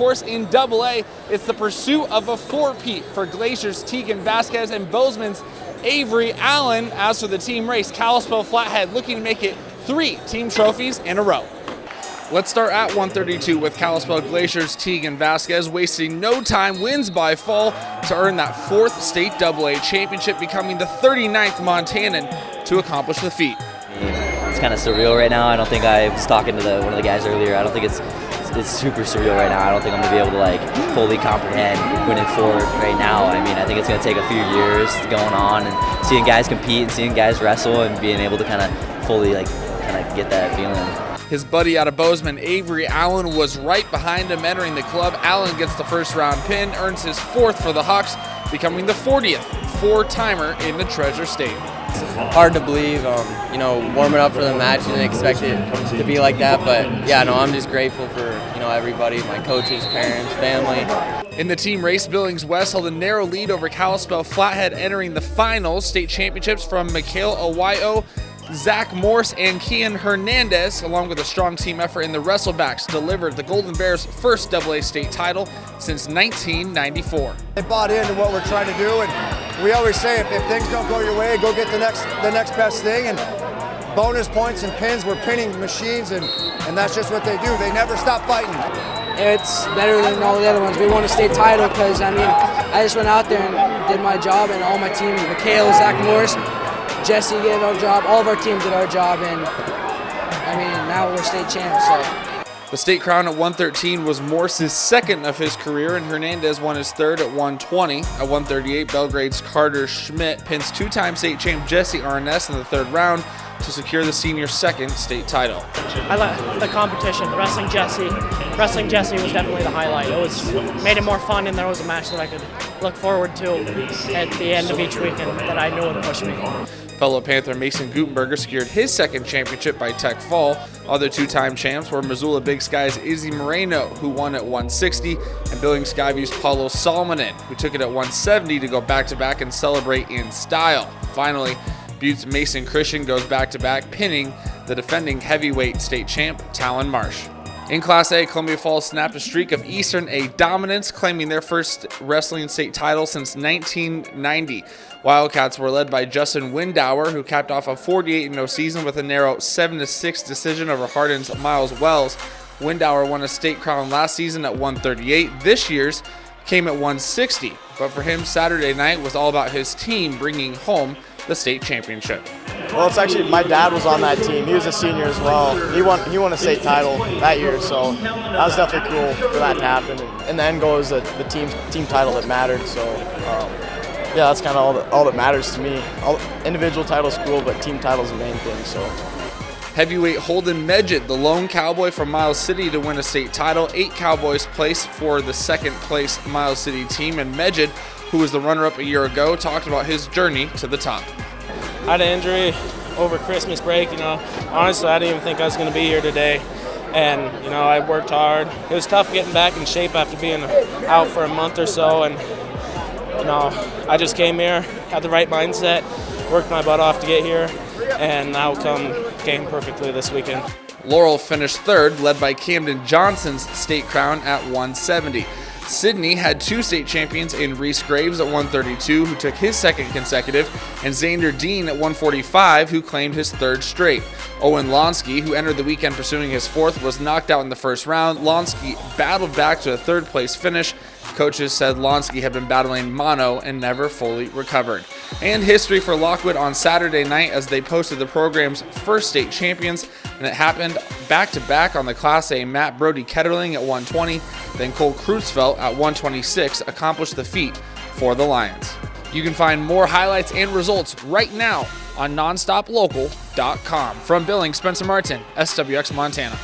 course, in AA, it's the pursuit of a four-peat for Glacier's Tegan Vasquez and Bozeman's Avery Allen. As for the team race, Kalispell Flathead looking to make it 3 team trophies in a row. Let's start at 132 with Kalispell Glacier's Tegan Vasquez, wasting no time, wins by fall to earn that 4th state AA championship, becoming the 39th Montanan to accomplish the feat. It's kind of surreal right now. I think I was talking to one of the guys earlier. I don't think it's super surreal right now. I don't think I'm gonna be able to fully comprehend winning 4 right now. I mean, I think it's gonna take a few years going on and seeing guys compete and seeing guys wrestle and being able to kind of fully get that feeling. His buddy out of Bozeman, Avery Allen, was right behind him entering the club. Allen gets the first round pin, earns his 4th for the Hawks, becoming the 40th 4-timer in the Treasure State. It's hard to believe, warming up for the match, didn't expect it to be like that, but yeah, no, I'm just grateful for, everybody, my coaches, parents, family. In the team race, Billings West held a narrow lead over Kalispell Flathead, entering the finals. State championships from Mikhail Awayo, Zach Morse, and Kian Hernandez, along with a strong team effort in the Wrestlebacks, delivered the Golden Bears' first AA state title since 1994. They bought into what we're trying to do, and we always say if things don't go your way, go get the next best thing, and bonus points and pins, we're pinning machines, and that's just what they do. They never stop fighting. It's better than all the other ones. We won a state title because, I just went out there and did my job, and all my team, Mikhail, Zach Morris, Jesse did our job, all of our team did our job, and now we're state champs. So. The state crown at 113 was Morse's 2nd of his career, and Hernandez won his 3rd at 120. At 138, Belgrade's Carter Schmidt pins 2-time state champ Jesse Arness in the 3rd round to secure the senior's 2nd state title. I like the competition. Wrestling Jesse was definitely the highlight. Made it more fun, and there was a match that I could look forward to at the end of each weekend that I knew would push me. Fellow Panther Mason Gutenberger secured his 2nd championship by Tech Fall. Other 2-time champs were Missoula Big Sky's Izzy Moreno, who won at 160, and Billings Skyview's Paulo Salmonen, who took it at 170 to go back-to-back and celebrate in style. Finally, Butte's Mason Christian goes back-to-back, pinning the defending heavyweight state champ Talon Marsh. In Class A, Columbia Falls snapped a streak of Eastern A dominance, claiming their first wrestling state title since 1990. Wildcats were led by Justin Windauer, who capped off a 48-0 season with a narrow 7-6 decision over Hardin's Miles Wells. Windauer won a state crown last season at 138. This year's came at 160, but for him, Saturday night was all about his team bringing home the state championship. Well, it's actually, my dad was on that team. He was a senior as well. He won a state title that year, so that was definitely cool for that to happen. And the end goal was the team title that mattered. So yeah, that's kind of all that matters to me. Individual title's cool, but team title's the main thing. So. Heavyweight Holden Medjid, the lone cowboy from Miles City to win a state title. 8 Cowboys placed for the 2nd place Miles City team, and Medjid, who was the runner-up a year ago, talked about his journey to the top. I had an injury over Christmas break, honestly I didn't even think I was going to be here today, and I worked hard. It was tough getting back in shape after being out for a month or so, and I just came here, had the right mindset, worked my butt off to get here, and the outcome came perfectly this weekend. Laurel finished 3rd, led by Camden Johnson's state crown at 170. Sydney had 2 state champions in Reese Graves at 132, who took his 2nd consecutive, and Xander Dean at 145, who claimed his 3rd straight. Owen Lonsky, who entered the weekend pursuing his 4th, was knocked out in the 1st round. Lonsky battled back to a 3rd place finish. Coaches said Lonsky had been battling mono and never fully recovered. And history for Lockwood on Saturday night as they posted the program's first state champions, and it happened back-to-back on the Class A. Matt Brody Ketterling at 120, then Cole Creutzfeldt at 126 accomplished the feat for the Lions. You can find more highlights and results right now on nonstoplocal.com. From Billings, Spencer Martin, SWX Montana.